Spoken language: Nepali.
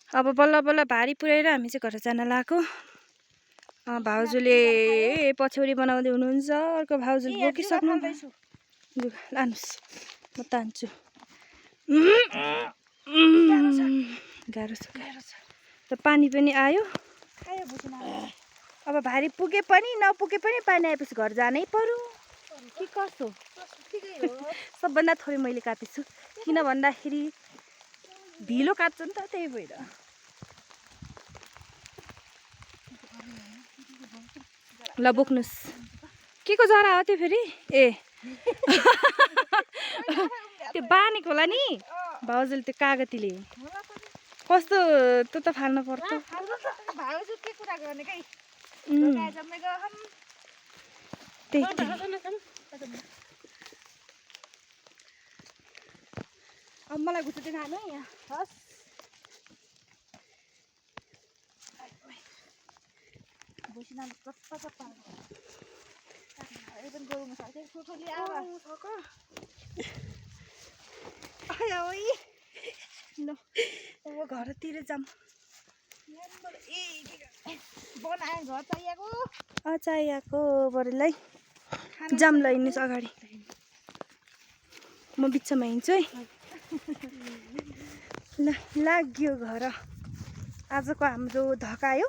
अब बल्ल बल्ल भारी पुर्याएर हामी चाहिँ घर जान लागेको। भाउजूले पछौरी बनाउँदै हुनुहुन्छ। अर्को भाउजूले बोकिसक्नु। लानुहोस् म तान्छु। गाह्रो छ र पानी पनि आयो। अब भारी पुगे पनि नपुगे पनि पानी आएपछि घर जानै पर्यो कि कसो। सबभन्दा थोरै मैले काटेछु किन भन्दाखेरि ढिलो काट्छ नि त त्यही भएर। ल बोक्नुहोस्। के को जरा हो त्यो फेरि? ए त्यो बानेको होला नि भाउजूले त्यो कागतीले। कस्तो त्यो त फाल्नु पर्छ। अब मलाई घुच्दै खानु है यहाँ। हस् ल अब घरतिर जाऊँ। चाहिएको बरूलाई जाम ल हिँड्नुहोस् अगाडि। म बिचमा हिँड्छु है। ल लाग्यो घर। आजको हाम्रो धकायो।